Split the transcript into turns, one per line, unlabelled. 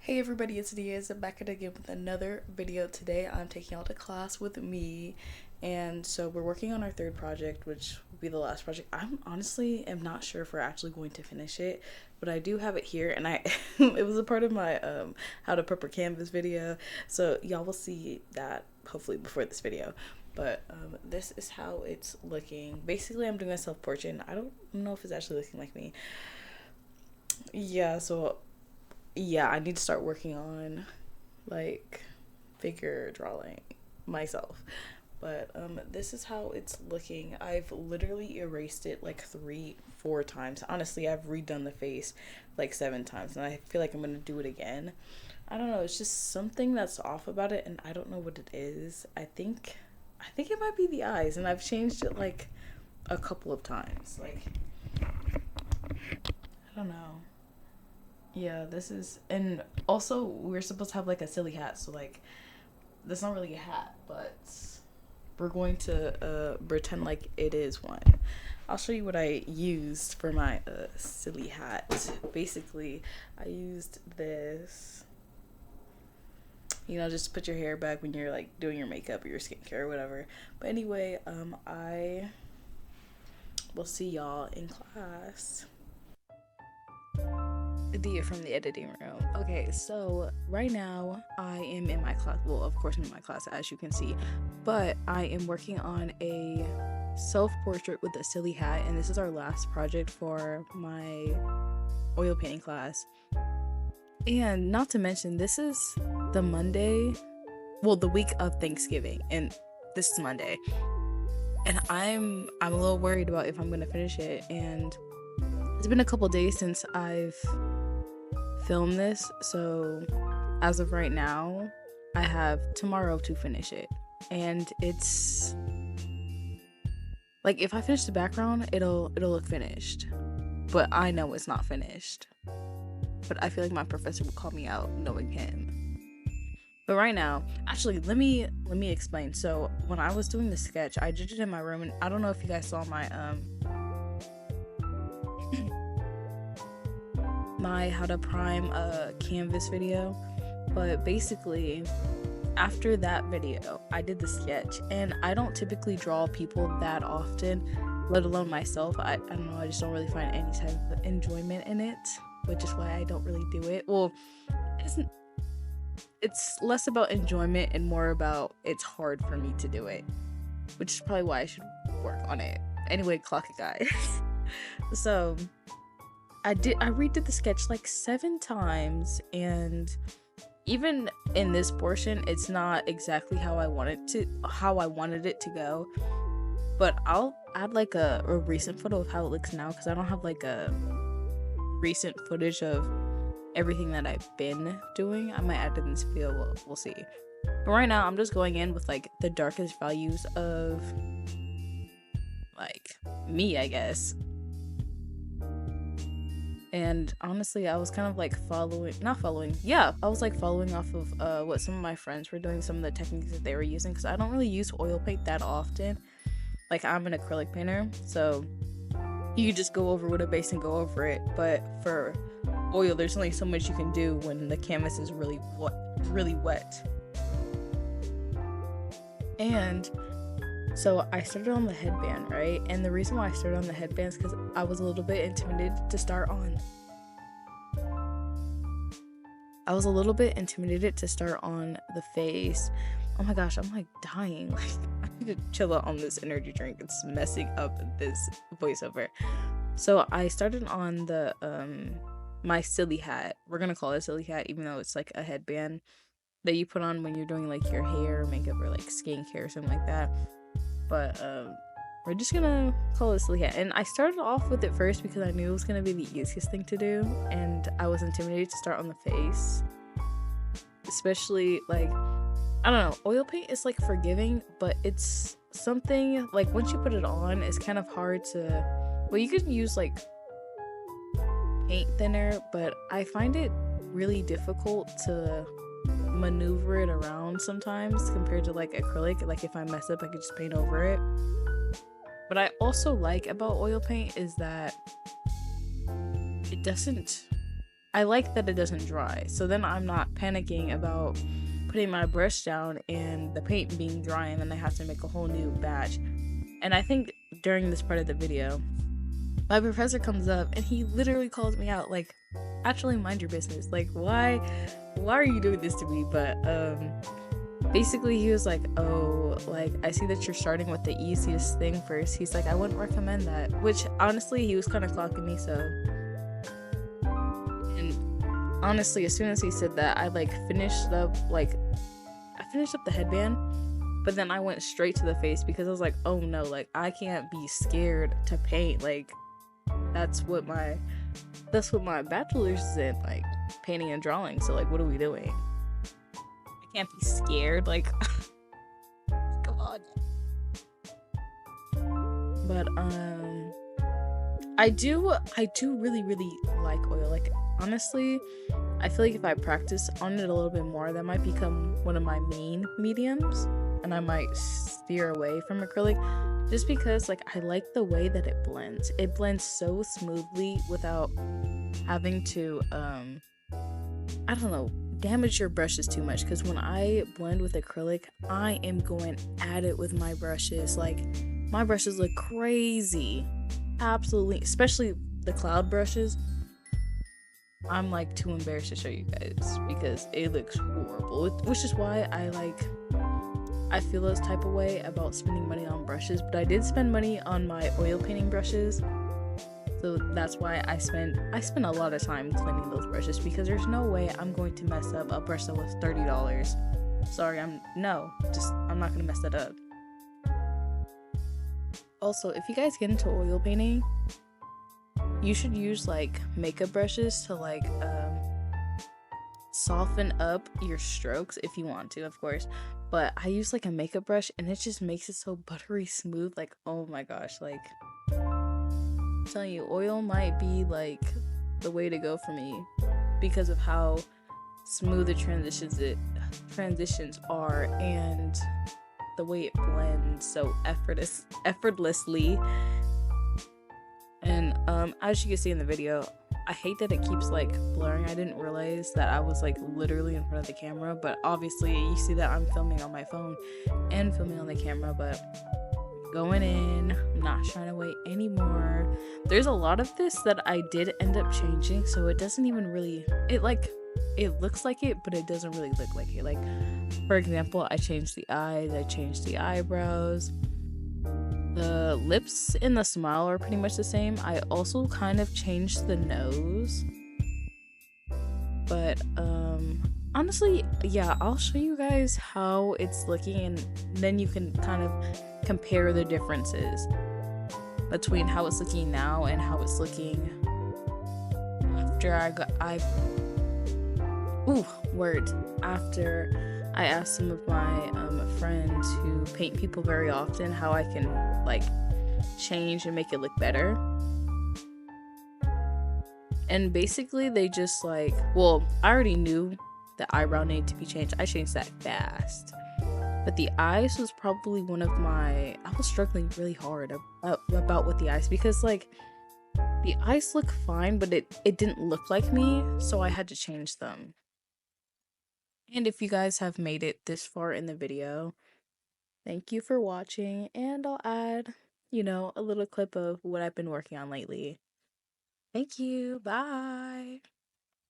Hey everybody, it's Diaz. I'm back again with another video. Today I'm taking y'all to class with me, and so we're working on our third project, which will be the last project. I'm honestly am not sure if we're actually going to finish it, but I do have it here, and I it was a part of my how to prep a Canvas video, so y'all will see that hopefully before this video. But this is how it's looking. Basically, I'm doing a self-portrait, and I don't know if it's actually looking like me. Yeah, I need to start working on like figure drawing myself. But this is how it's looking. I've literally erased it like 4 times. Honestly, I've redone the face like 7 times, and I feel like I'm gonna do it again. I don't know, it's just something that's off about it, and I don't know what it is. I think it might be the eyes, and I've changed it like a couple of times. Like, I don't know. Yeah, this is, and also we're supposed to have like a silly hat, so like that's not really a hat, but we're going to pretend like it is one. I'll show you what I used for my silly hat. Basically, I used this, just put your hair back when you're like doing your makeup or your skincare or whatever. But anyway, I will see y'all in class. Dia from the editing room. Okay, so right now I am in my class. Well, of course I'm in my class, as you can see, but I am working on a self-portrait with a silly hat, and this is our last project for my oil painting class. And not to mention, this is the Monday, well, the week of Thanksgiving, and this is Monday, and I'm a little worried about if I'm gonna finish it. And it's been a couple days since I've filmed this, so as of right now I have tomorrow to finish it. And it's like, if I finish the background, it'll look finished, but I know it's not finished. But I feel like my professor will call me out, knowing him. But right now, actually, let me explain. So when I was doing the sketch, I did it in my room, and I don't know if you guys saw my my how to prime a canvas video, but basically after that video I did the sketch, and I don't typically draw people that often, let alone myself. I don't know, I just don't really find any type of enjoyment in it, which is why I don't really do it. Well, it's less about enjoyment and more about it's hard for me to do it, which is probably why I should work on it. Anyway, clock it, guys. So I redid the sketch like 7 times, and even in this portion it's not exactly how I wanted it to go. But I'll add like a recent photo of how it looks now, because I don't have like a recent footage of everything that I've been doing. I might add it in this video, we'll see. But right now I'm just going in with like the darkest values of like me, I guess. And honestly, I was kind of like following off of what some of my friends were doing, some of the techniques that they were using, because I don't really use oil paint that often. Like, I'm an acrylic painter, so you just go over with a base and go over it. But for oil, there's only so much you can do when the canvas is really wet. And so I started on the headband, right? And the reason why I started on the headband is because I was a little bit intimidated to start on. The face. Oh my gosh, I'm like dying. Like, I need to chill out on this energy drink. It's messing up this voiceover. So I started on the my silly hat. We're gonna call it a silly hat, even though it's like a headband that you put on when you're doing like your hair, makeup, or like skincare or something like that. But we're just gonna call it a silly hat. And I started off with it first because I knew it was gonna be the easiest thing to do, and I was intimidated to start on the face, especially like, I don't know, oil paint is like forgiving, but it's something like once you put it on, it's kind of hard to, well, you could use like paint thinner, but I find it really difficult to maneuver it around sometimes compared to like acrylic. Like, if I mess up, I could just paint over it. What I also like about oil paint is that it doesn't I like that it doesn't dry. So then I'm not panicking about putting my brush down and the paint being dry and then I have to make a whole new batch. And I think during this part of the video, my professor comes up and he literally calls me out like, actually mind your business. Like why are you doing this to me? But basically he was like, oh, like I see that you're starting with the easiest thing first. He's like, I wouldn't recommend that, which honestly he was kind of clocking me. So, and honestly as soon as he said that, I like finished up the headband, but then I went straight to the face because I was like, oh no, like I can't be scared to paint. Like that's what my bachelor's is in, like painting and drawing. So like what are we doing? I can't be scared, like come on. But I do really like oil. Like honestly, I feel like if I practice on it a little bit more, that might become one of my main mediums, and I might steer away from acrylic just because like I like the way that it blends. It blends so smoothly without having to I don't know, damage your brushes too much, because when I blend with acrylic, I am going at it with my brushes. Like my brushes look crazy. Absolutely, especially the cloud brushes. I'm like too embarrassed to show you guys because it looks horrible, which is why I feel this type of way about spending money on brushes. But I did spend money on my oil painting brushes, so that's why I spend a lot of time cleaning those brushes, because there's no way I'm going to mess up a brush that was $30. Sorry, I'm not gonna mess that up. Also, if you guys get into oil painting, you should use like makeup brushes to like soften up your strokes if you want to, of course. But I use like a makeup brush and it just makes it so buttery smooth. Like, oh my gosh, like I'm telling you, oil might be like the way to go for me because of how smooth the transitions are, and the way it blends so effortlessly. And as you can see in the video, I hate that it keeps like blurring. I didn't realize that I was like literally in front of the camera, but obviously you see that I'm filming on my phone and filming on the camera. But going in, I'm not trying to wait anymore. There's a lot of this that I did end up changing, so it doesn't even really, it looks like it, but it doesn't really look like it. Like for example, I changed the eyes, I changed the eyebrows. The lips and the smile are pretty much the same. I also kind of changed the nose. But honestly, yeah, I'll show you guys how it's looking, and then you can kind of compare the differences between how it's looking now and how it's looking after after I asked some of my friends who paint people very often how I can like change and make it look better. And basically they just like, well, I already knew the eyebrow needed to be changed. I changed that fast. But the eyes was probably one of I was struggling really hard about with the eyes, because like the eyes look fine, but it didn't look like me, so I had to change them. And if you guys have made it this far in the video, thank you for watching, and I'll add, a little clip of what I've been working on lately. Thank you. Bye.